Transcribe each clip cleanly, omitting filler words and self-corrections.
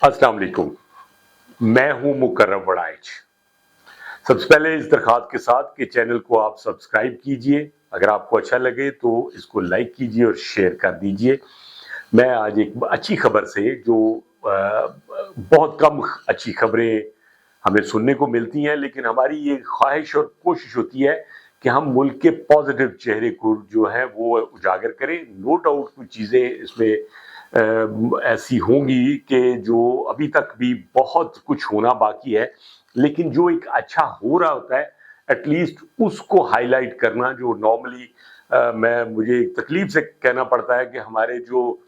अस्सलाम वालेकुम। मैं हूं मुकर्रम वड़ाइच। सबसे पहले इस दरखास्त के साथ कि चैनल को आप सब्सक्राइब कीजिए, अगर आपको अच्छा लगे तो इसको लाइक कीजिए और शेयर कर दीजिए। मैं आज एक अच्छी खबर से जो बहुत कम अच्छी खबरें हमें सुनने को मिलती हैं, लेकिन हमारी ये ख्वाहिश और कोशिश होती है कि हम मुल्क के पॉजिटिव चेहरे को जो है वो उजागर करें। नो डाउट कुछ चीज़ें इसमें ऐसी होंगी कि जो अभी तक भी बहुत कुछ होना बाकी है, लेकिन जो एक अच्छा हो रहा होता है एटलीस्ट उसको हाईलाइट करना, जो नॉर्मली मुझे एक तकलीफ से कहना पड़ता है कि हमारे जो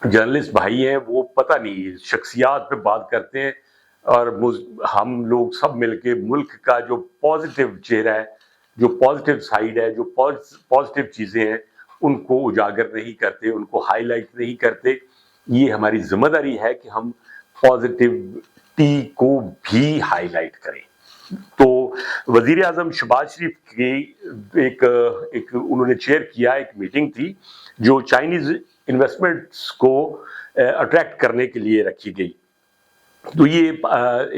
जर्नलिस्ट भाई हैं वो पता नहीं शख्सियात पे बात करते हैं और हम लोग सब मिलके मुल्क का जो पॉजिटिव चेहरा है, जो पॉजिटिव साइड है, जो पॉजिटिव चीज़ें हैं उनको उजागर नहीं करते, उनको हाईलाइट नहीं करते। ये हमारी जिम्मेदारी है कि हम पॉजिटिविटी को भी हाईलाइट करें। तो वजीर आजम शहबाज शरीफ की एक उन्होंने चेयर किया, एक मीटिंग थी जो चाइनीज इन्वेस्टमेंट्स को अट्रैक्ट करने के लिए रखी गई। तो ये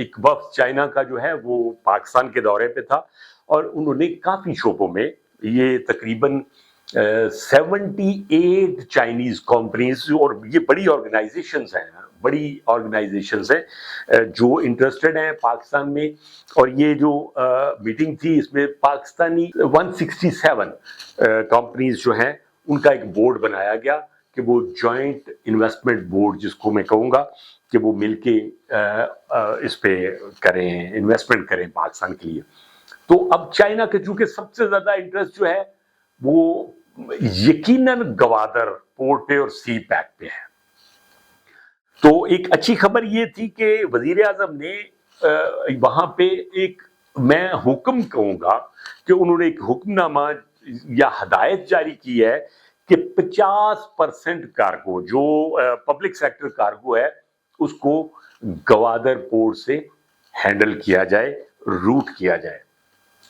एक वफ्द चाइना का जो है वो पाकिस्तान के दौरे पे था और उन्होंने काफ़ी शोबों में, ये तकरीबन 78 चाइनीज कंपनीज और ये बड़ी ऑर्गेनाइजेशंस हैं जो इंटरेस्टेड हैं पाकिस्तान में। और ये जो मीटिंग थी इसमें पाकिस्तानी 167 कंपनीज जो हैं उनका एक बोर्ड बनाया गया कि वो जॉइंट इन्वेस्टमेंट बोर्ड, जिसको मैं कहूँगा कि वो मिलके इस पे करें, इन्वेस्टमेंट करें पाकिस्तान के लिए। तो अब चाइना के चूंकि सबसे ज्यादा इंटरेस्ट जो है वो यकीनन गवादर पोर्ट पे और सी पैक पे है। तो एक अच्छी खबर ये थी कि वजीर आजम ने वहां पे एक, मैं हुक्म कहूंगा कि उन्होंने एक हुक्मनामा या हदायत जारी की है कि 50% कार्गो जो पब्लिक सेक्टर कार्गो है उसको गवादर पोर्ट से हैंडल किया जाए, रूट किया जाए।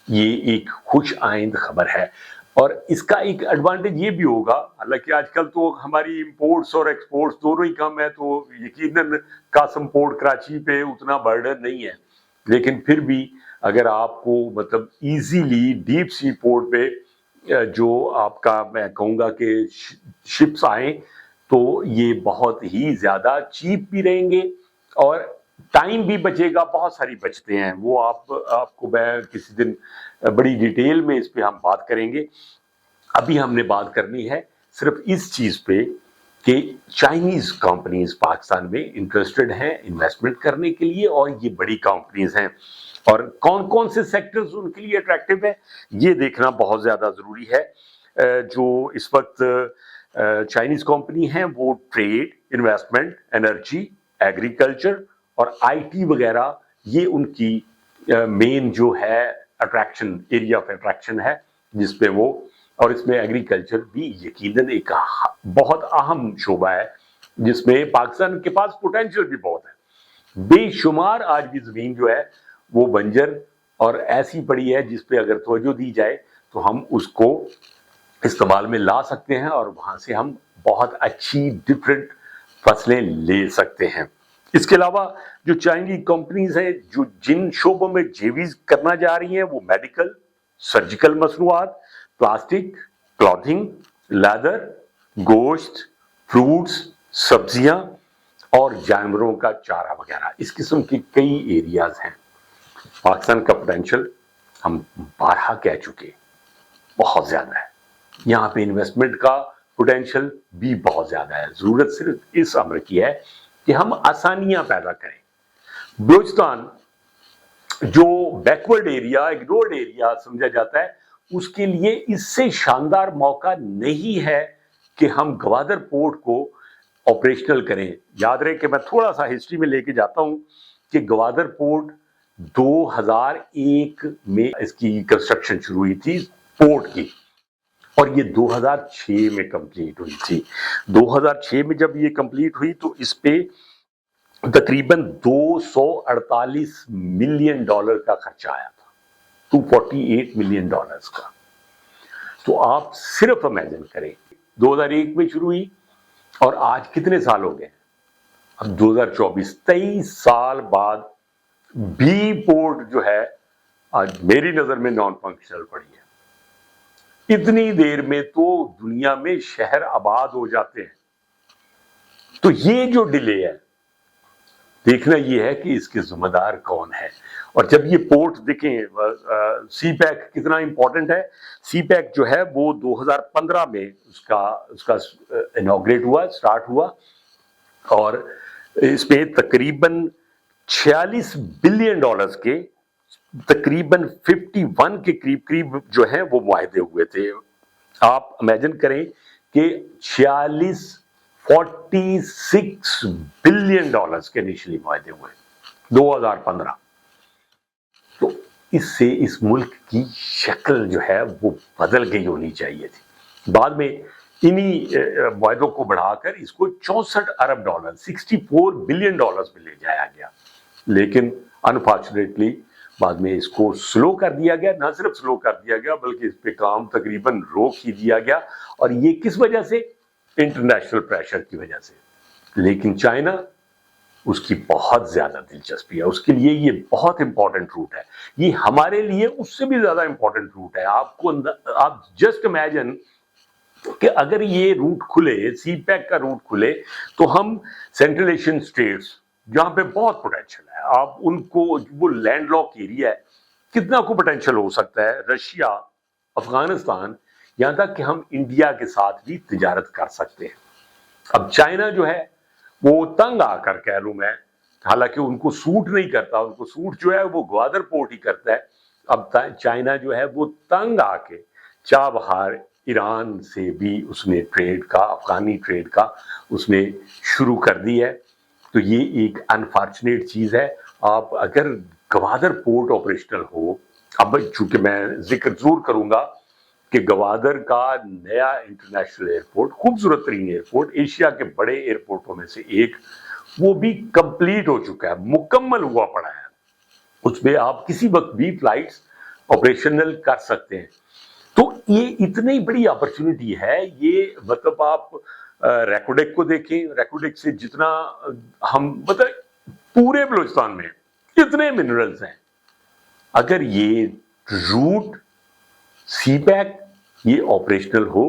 ये एक खुश आइंद खबर है और इसका एक एडवांटेज ये भी होगा, हालांकि आजकल तो हमारी इंपोर्ट्स और एक्सपोर्ट्स दोनों ही कम है तो यकीनन कासम पोर्ट कराची पे उतना बर्डन नहीं है, लेकिन फिर भी अगर आपको मतलब इजीली डीप सी पोर्ट पे जो आपका, मैं कहूँगा कि शिप्स आए तो ये बहुत ही ज़्यादा चीप भी रहेंगे और टाइम भी बचेगा, बहुत सारी बचते हैं वो आपको मैं किसी दिन बड़ी डिटेल में इस पे हम बात करेंगे। अभी हमने बात करनी है सिर्फ इस चीज़ पे कि चाइनीज कंपनीज पाकिस्तान में इंटरेस्टेड हैं इन्वेस्टमेंट करने के लिए और ये बड़ी कंपनीज हैं और कौन कौन से सेक्टर्स उनके लिए अट्रैक्टिव है ये देखना बहुत ज़्यादा ज़रूरी है। जो इस वक्त चाइनीज कंपनी हैं वो ट्रेड, इन्वेस्टमेंट, एनर्जी, एग्रीकल्चर और आईटी वगैरह, ये उनकी मेन जो है अट्रैक्शन, एरिया ऑफ अट्रैक्शन है जिसपे वो, और इसमें एग्रीकल्चर भी यकीनन एक बहुत अहम शोबा है जिसमें पाकिस्तान के पास पोटेंशियल भी बहुत है। बेशुमार आज भी ज़मीन जो है वो बंजर और ऐसी पड़ी है जिसपे अगर तवज्जो दी जाए तो हम उसको इस्तेमाल में ला सकते हैं और वहाँ से हम बहुत अच्छी डिफरेंट फसलें ले सकते हैं। इसके अलावा जो चाइनीज कंपनीज हैं जो जिन शोबों में जेवीज करना जा रही हैं वो मेडिकल, सर्जिकल मसनूआत, प्लास्टिक, क्लॉथिंग, लेदर, गोश्त, फ्रूट्स, सब्जियां और जानवरों का चारा वगैरह, इस किस्म के कई एरियाज हैं। पाकिस्तान का पोटेंशियल हम बारहा कह चुके बहुत ज्यादा है, यहाँ पे इन्वेस्टमेंट का पोटेंशियल भी बहुत ज्यादा है। जरूरत सिर्फ इस अमर की है कि हम आसानियां पैदा करें। बलूचिस्तान जो बैकवर्ड एरिया, इग्नोर्ड एरिया समझा जाता है, उसके लिए इससे शानदार मौका नहीं है कि हम गवादर पोर्ट को ऑपरेशनल करें। याद रहे कि मैं थोड़ा सा हिस्ट्री में लेके जाता हूं कि गवादर पोर्ट 2001 में इसकी कंस्ट्रक्शन शुरू हुई थी पोर्ट की और ये 2006 में कंप्लीट हुई थी। 2006 में जब ये कंप्लीट हुई तो इस पे तकरीबन 248 मिलियन डॉलर का खर्चा आया था, 248 मिलियन डॉलर्स का। तो आप सिर्फ इमेजिन करें 2001 में शुरू हुई और आज कितने साल हो गए, اب 2024 23 سال بعد بھی پورٹ جو ہے آج میری نظر میں نان فنکشنل پڑی ہے. اتنی دیر میں تو دنیا میں شہر آباد ہو جاتے ہیں. تو یہ جو ڈیلے ہے دیکھنا یہ ہے کہ اس کے ذمہ دار کون ہے. اور جب یہ پورٹ دیکھیں سی پیک کتنا امپورٹنٹ ہے. سی پیک جو ہے وہ 2015 میں اس کا انوگریٹ ہوا, سٹارٹ ہوا, اور اس میں تقریباً $46 بلین کے تقریباً 51 کے قریب جو ہیں وہ معاہدے ہوئے تھے. آپ امیجن کریں کہ 46 بلین کے انیشلی معاہدے ہوئے 2015. تو اس سے اس ملک کی شکل جو ہے وہ بدل گئی ہونی چاہیے تھی. بعد میں انہی معاہدوں کو بڑھا کر اس کو $64 ارب $64 بلین میں لے جایا گیا. لیکن انفارچونیٹلی بعد میں اس کو سلو کر دیا گیا. نہ صرف سلو کر دیا گیا بلکہ اس پہ کام تقریباً روک ہی دیا گیا. اور یہ کس وجہ سے؟ انٹرنیشنل پریشر کی وجہ سے. لیکن چائنا اس کی بہت زیادہ دلچسپی ہے. اس کے لیے یہ بہت امپورٹنٹ روٹ ہے. یہ ہمارے لیے اس سے بھی زیادہ امپورٹنٹ روٹ ہے. آپ جسٹ امیجن کہ اگر یہ روٹ کھلے, سی پیک کا روٹ کھلے, تو ہم سینٹرل ایشین اسٹیٹس جہاں پہ بہت پوٹینشیل ہے, آپ ان کو, وہ لینڈ لاک ایریا ہے, کتنا کو پوٹینشیل ہو سکتا ہے. رشیا, افغانستان, یہاں تک کہ ہم انڈیا کے ساتھ بھی تجارت کر سکتے ہیں. اب چائنا جو ہے وہ تنگ آ کر کہہ لوں میں, حالانکہ ان کو سوٹ نہیں کرتا, ان کو سوٹ جو ہے وہ گوادر پورٹ ہی کرتا ہے. اب چائنا جو ہے وہ تنگ آ کے چابہار ایران سے بھی اس نے ٹریڈ کا, افغانی ٹریڈ کا اس نے شروع کر دی ہے. تو یہ ایک انفارچونیٹ چیز ہے. آپ اگر گوادر پورٹ آپریشنل ہو, اب چونکہ میں ذکر ضرور کروں گا کہ گوادر کا نیا انٹرنیشنل ایئرپورٹ, خوبصورت ترین ایئرپورٹ, ایشیا کے بڑے ایئرپورٹوں میں سے ایک, وہ بھی کمپلیٹ ہو چکا ہے, مکمل ہوا پڑا ہے. اس میں آپ کسی وقت بھی فلائٹس آپریشنل کر سکتے ہیں. تو یہ اتنی بڑی اپرچونٹی ہے. یہ مطلب آپ ریکوڈیک کو دیکھیں, ریکوڈیک سے جتنا ہم مطلب پورے بلوچستان میں اتنے منرلز ہیں. اگر یہ روٹ سی پیک یہ آپریشنل ہو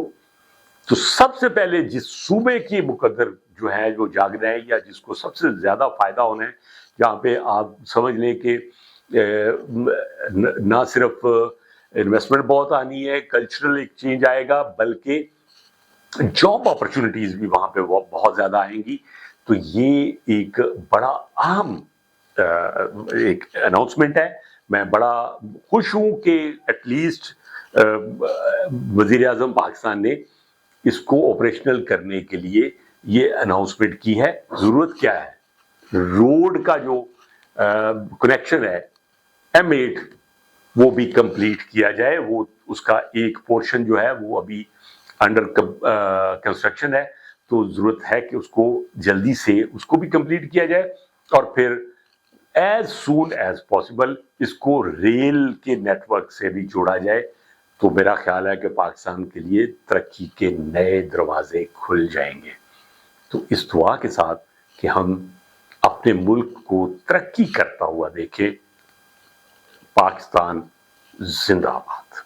تو سب سے پہلے جس صوبے کی مقدر جو ہے, جو جاگنا ہے, یا جس کو سب سے زیادہ فائدہ ہونا ہے, جہاں پہ آپ سمجھ لیں کہ نہ صرف انویسٹمنٹ بہت آنی ہے, کلچرل ایکسچینج آئے گا, بلکہ جاب اپرچونٹیز بھی وہاں پہ بہت زیادہ آئیں گی. تو یہ ایک بڑا اہم ایک اناؤنسمنٹ ہے. میں بڑا خوش ہوں کہ ایٹ لیسٹ وزیر اعظم پاکستان نے اس کو آپریشنل کرنے کے لیے یہ اناؤنسمنٹ کی ہے. ضرورت کیا ہے؟ روڈ کا جو کنیکشن ہے M8 وہ بھی کمپلیٹ کیا جائے. وہ اس کا ایک پورشن جو ہے وہ ابھی انڈر کنسٹرکشن ہے, تو ضرورت ہے کہ اس کو جلدی سے اس کو بھی کمپلیٹ کیا جائے, اور پھر ایز سون ایز پاسبل اس کو ریل کے نیٹ ورک سے بھی جوڑا جائے. تو میرا خیال ہے کہ پاکستان کے لیے ترقی کے نئے دروازے کھل جائیں گے. تو اس دعا کے ساتھ کہ ہم اپنے ملک کو ترقی کرتا ہوا دیکھیں. پاکستان زندہ باد.